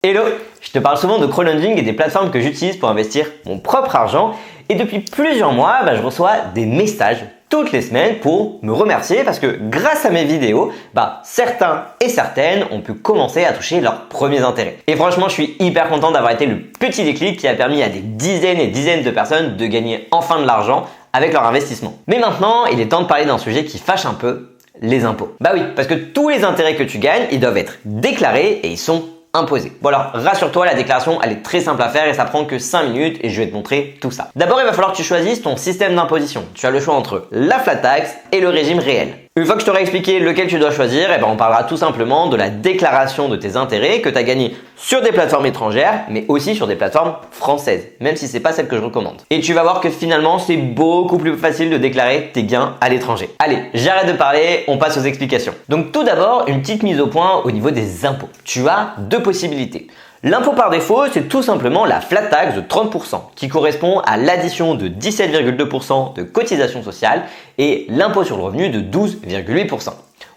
Hello, je te parle souvent de crowdfunding et des plateformes que j'utilise pour investir mon propre argent et depuis plusieurs mois, je reçois des messages toutes les semaines pour me remercier parce que grâce à mes vidéos, certains et certaines ont pu commencer à toucher leurs premiers intérêts. Et franchement, je suis hyper content d'avoir été le petit déclic qui a permis à des dizaines et dizaines de personnes de gagner enfin de l'argent avec leur investissement. Mais maintenant, il est temps de parler d'un sujet qui fâche un peu, les impôts. Bah oui, parce que tous les intérêts que tu gagnes, ils doivent être déclarés et ils sont imposé. Bon alors, rassure-toi, la déclaration, elle est très simple à faire et ça prend que 5 minutes et je vais te montrer tout ça. D'abord, il va falloir que tu choisisses ton système d'imposition. Tu as le choix entre la flat tax et le régime réel. Une fois que je t'aurai expliqué lequel tu dois choisir, on parlera tout simplement de la déclaration de tes intérêts que tu as gagné sur des plateformes étrangères, mais aussi sur des plateformes françaises, même si c'est pas celle que je recommande. Et tu vas voir que finalement, c'est beaucoup plus facile de déclarer tes gains à l'étranger. Allez, j'arrête de parler, on passe aux explications. Donc tout d'abord, une petite mise au point au niveau des impôts. Tu as deux possibilités. L'impôt par défaut, c'est tout simplement la flat tax de 30% qui correspond à l'addition de 17,2% de cotisation sociale et l'impôt sur le revenu de 12,8%.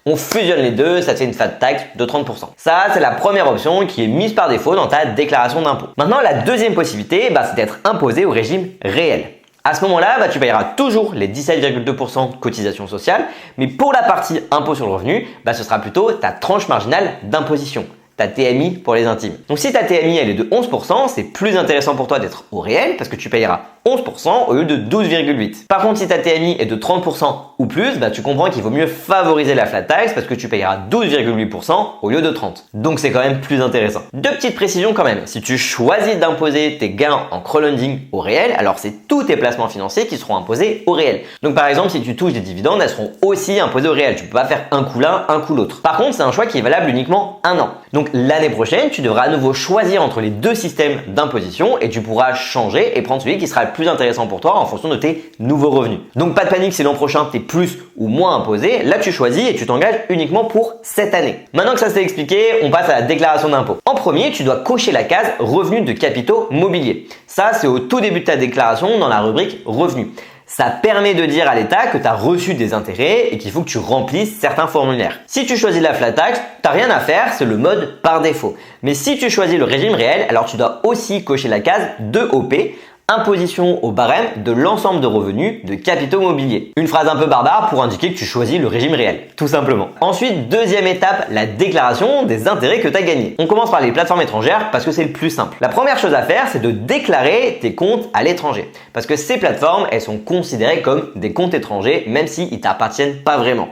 On fusionne les deux, ça te fait une flat tax de 30%. Ça, c'est la première option qui est mise par défaut dans ta déclaration d'impôt. Maintenant, la deuxième possibilité, c'est d'être imposé au régime réel. À ce moment-là, tu payeras toujours les 17,2% de cotisation sociale, mais pour la partie impôt sur le revenu, ce sera plutôt ta tranche marginale d'imposition. Ta TMI pour les intimes. Donc si ta TMI elle est de 11%, c'est plus intéressant pour toi d'être au réel parce que tu payeras 11% au lieu de 12,8%. Par contre, si ta TMI est de 30% ou plus, tu comprends qu'il vaut mieux favoriser la flat tax parce que tu payeras 12,8% au lieu de 30%. Donc c'est quand même plus intéressant. Deux petites précisions quand même. Si tu choisis d'imposer tes gains en crowdfunding au réel, alors c'est tous tes placements financiers qui seront imposés au réel. Donc par exemple, si tu touches des dividendes, elles seront aussi imposées au réel. Tu peux pas faire un coup l'un, un coup l'autre. Par contre, c'est un choix qui est valable uniquement un an. Donc l'année prochaine, tu devras à nouveau choisir entre les deux systèmes d'imposition et tu pourras changer et prendre celui qui sera le plus intéressant pour toi en fonction de tes nouveaux revenus. Donc pas de panique si l'an prochain tu es plus ou moins imposé, là tu choisis et tu t'engages uniquement pour cette année. Maintenant que ça s'est expliqué, on passe à la déclaration d'impôt. En premier, tu dois cocher la case revenus de capitaux mobiliers. Ça, c'est au tout début de ta déclaration dans la rubrique revenus. Ça permet de dire à l'État que tu as reçu des intérêts et qu'il faut que tu remplisses certains formulaires. Si tu choisis la flat tax, tu n'as rien à faire, c'est le mode par défaut. Mais si tu choisis le régime réel, alors tu dois aussi cocher la case 2OP, imposition au barème de l'ensemble de revenus de capitaux mobiliers. Une phrase un peu barbare pour indiquer que tu choisis le régime réel, tout simplement. Ensuite, deuxième étape, la déclaration des intérêts que tu as gagnés. On commence par les plateformes étrangères parce que c'est le plus simple. La première chose à faire, c'est de déclarer tes comptes à l'étranger. Parce que ces plateformes, elles sont considérées comme des comptes étrangers, même s'ils t'appartiennent pas vraiment.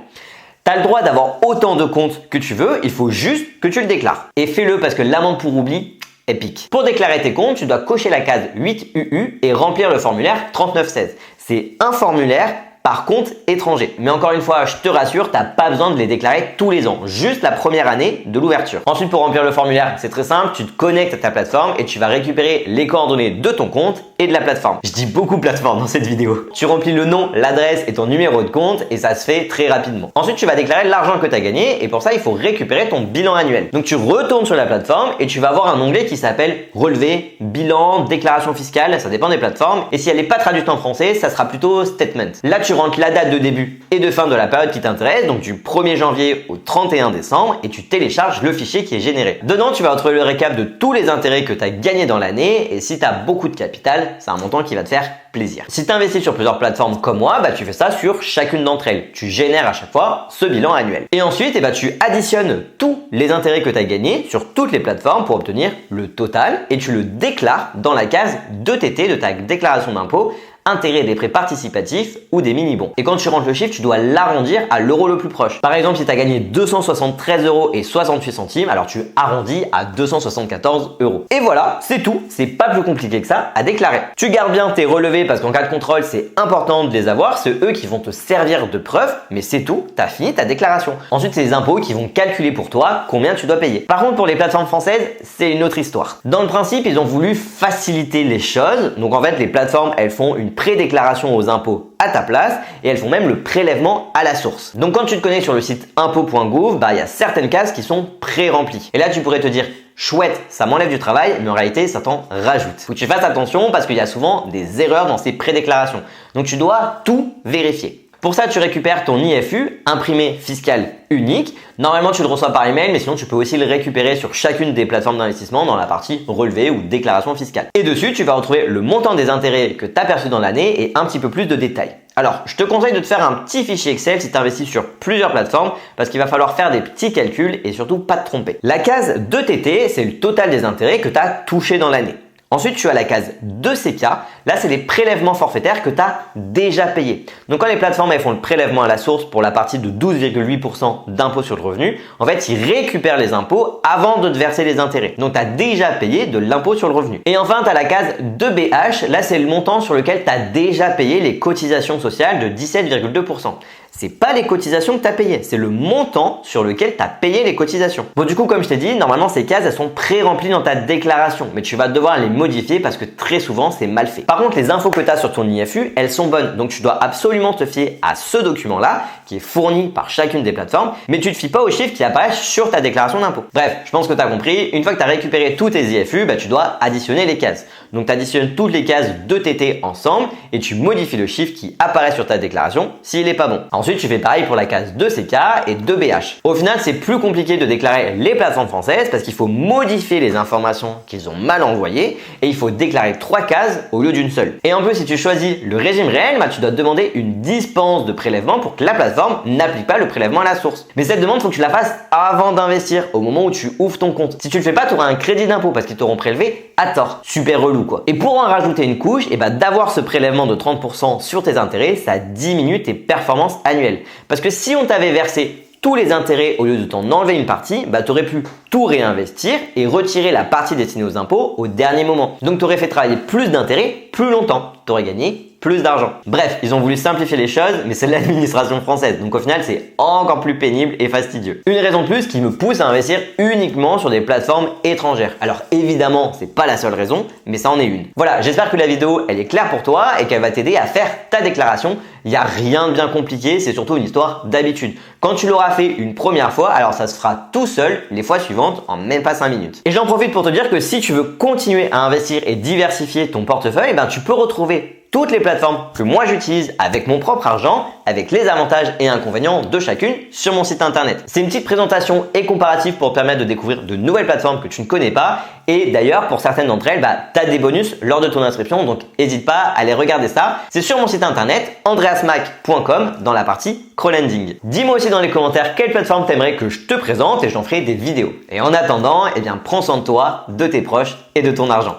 Tu as le droit d'avoir autant de comptes que tu veux, il faut juste que tu le déclares. Et fais-le parce que l'amende pour oubli, épique. Pour déclarer tes comptes, tu dois cocher la case 8UU et remplir le formulaire 3916. C'est un formulaire par compte étranger. Mais encore une fois, je te rassure, tu n'as pas besoin de les déclarer tous les ans, juste la première année de l'ouverture. Ensuite, pour remplir le formulaire, c'est très simple, tu te connectes à ta plateforme et tu vas récupérer les coordonnées de ton compte et de la plateforme. Je dis beaucoup plateforme dans cette vidéo. Tu remplis le nom, l'adresse et ton numéro de compte et ça se fait très rapidement. Ensuite, tu vas déclarer l'argent que tu as gagné et pour ça, il faut récupérer ton bilan annuel. Donc, tu retournes sur la plateforme et tu vas avoir un onglet qui s'appelle Relevé, Bilan, Déclaration fiscale, ça dépend des plateformes. Et si elle n'est pas traduite en français, ça sera plutôt Statement. Là, tu rentres la date de début et de fin de la période qui t'intéresse, donc du 1er janvier au 31 décembre et tu télécharges le fichier qui est généré. Dedans, tu vas retrouver le récap de tous les intérêts que tu as gagnés dans l'année et si tu as beaucoup de capital, c'est un montant qui va te faire plaisir. Si tu investis sur plusieurs plateformes comme moi, tu fais ça sur chacune d'entre elles. Tu génères à chaque fois ce bilan annuel. Et ensuite, tu additionnes tous les intérêts que tu as gagnés sur toutes les plateformes pour obtenir le total et tu le déclares dans la case 2TT de ta déclaration d'impôt, intérêt des prêts participatifs ou des mini-bons. Et quand tu rentres le chiffre, tu dois l'arrondir à l'euro le plus proche. Par exemple, si tu as gagné 273 euros et 68 centimes, alors tu arrondis à 274 euros. Et voilà, c'est tout. C'est pas plus compliqué que ça à déclarer. Tu gardes bien tes relevés parce qu'en cas de contrôle, c'est important de les avoir. C'est eux qui vont te servir de preuve, mais c'est tout. Tu as fini ta déclaration. Ensuite, c'est les impôts qui vont calculer pour toi combien tu dois payer. Par contre, pour les plateformes françaises, c'est une autre histoire. Dans le principe, ils ont voulu faciliter les choses. Donc en fait, les plateformes, elles font une pré-déclaration aux impôts à ta place et elles font même le prélèvement à la source. Donc quand tu te connectes sur le site impôt.gouv, il y a certaines cases qui sont pré-remplies. Et là, tu pourrais te dire chouette, ça m'enlève du travail, mais en réalité, ça t'en rajoute. Faut que tu fasses attention parce qu'il y a souvent des erreurs dans ces pré-déclarations. Donc tu dois tout vérifier. Pour ça, tu récupères ton IFU, imprimé fiscal unique. Normalement, tu le reçois par email, mais sinon, tu peux aussi le récupérer sur chacune des plateformes d'investissement dans la partie relevé ou déclaration fiscale. Et dessus, tu vas retrouver le montant des intérêts que tu as perçus dans l'année et un petit peu plus de détails. Alors, je te conseille de te faire un petit fichier Excel si tu investis sur plusieurs plateformes parce qu'il va falloir faire des petits calculs et surtout pas te tromper. La case 2TT, c'est le total des intérêts que tu as touché dans l'année. Ensuite, tu as la case 2CK. Là, c'est les prélèvements forfaitaires que tu as déjà payés. Donc, quand les plateformes elles font le prélèvement à la source pour la partie de 12,8% d'impôt sur le revenu, en fait, ils récupèrent les impôts avant de te verser les intérêts. Donc, tu as déjà payé de l'impôt sur le revenu. Et enfin, tu as la case 2BH. Là, c'est le montant sur lequel tu as déjà payé les cotisations sociales de 17,2%. C'est pas les cotisations que tu as payées, c'est le montant sur lequel tu as payé les cotisations. Bon, du coup, comme je t'ai dit, normalement, ces cases, elles sont pré-remplies dans ta déclaration, mais tu vas devoir les modifier parce que très souvent, c'est mal fait. Par contre, les infos que tu as sur ton IFU, elles sont bonnes. Donc, tu dois absolument te fier à ce document-là qui est fourni par chacune des plateformes, mais tu te fies pas aux chiffres qui apparaissent sur ta déclaration d'impôt. Bref, je pense que tu as compris. Une fois que tu as récupéré tous tes IFU, tu dois additionner les cases. Donc, tu additionnes toutes les cases 2TT ensemble et tu modifies le chiffre qui apparaît sur ta déclaration s'il n'est pas bon. Ensuite, tu fais pareil pour la case 2CK et 2BH. Au final, c'est plus compliqué de déclarer les plateformes françaises parce qu'il faut modifier les informations qu'ils ont mal envoyées et il faut déclarer 3 cases au lieu d'une seule. Et en plus, si tu choisis le régime réel, tu dois demander une dispense de prélèvement pour que la plateforme n'applique pas le prélèvement à la source. Mais cette demande, il faut que tu la fasses avant d'investir, au moment où tu ouvres ton compte. Si tu le fais pas, tu auras un crédit d'impôt parce qu'ils t'auront prélevé à tort. Super relou quoi. Et pour en rajouter une couche, d'avoir ce prélèvement de 30% sur tes intérêts, ça diminue tes performances annuelles. Parce que si on t'avait versé tous les intérêts au lieu de t'en enlever une partie, tu aurais pu tout réinvestir et retirer la partie destinée aux impôts au dernier moment. Donc tu aurais fait travailler plus d'intérêts plus longtemps. Tu aurais gagné plus d'argent. Bref, ils ont voulu simplifier les choses, mais c'est l'administration française. Donc au final, c'est encore plus pénible et fastidieux. Une raison de plus qui me pousse à investir uniquement sur des plateformes étrangères. Alors évidemment, c'est pas la seule raison, mais ça en est une. Voilà, j'espère que la vidéo, elle est claire pour toi et qu'elle va t'aider à faire ta déclaration. Il n'y a rien de bien compliqué, c'est surtout une histoire d'habitude. Quand tu l'auras fait une première fois, alors ça se fera tout seul les fois suivantes en même pas 5 minutes. Et j'en profite pour te dire que si tu veux continuer à investir et diversifier ton portefeuille, tu peux retrouver toutes les plateformes que moi j'utilise avec mon propre argent, avec les avantages et inconvénients de chacune sur mon site internet. C'est une petite présentation et comparative pour te permettre de découvrir de nouvelles plateformes que tu ne connais pas. Et d'ailleurs, pour certaines d'entre elles, tu as des bonus lors de ton inscription, donc n'hésite pas à aller regarder ça. C'est sur mon site internet andreasmack.com dans la partie crowdlending. Dis-moi aussi dans les commentaires quelle plateforme t'aimerais que je te présente et j'en ferai des vidéos. Et en attendant, prends soin de toi, de tes proches et de ton argent.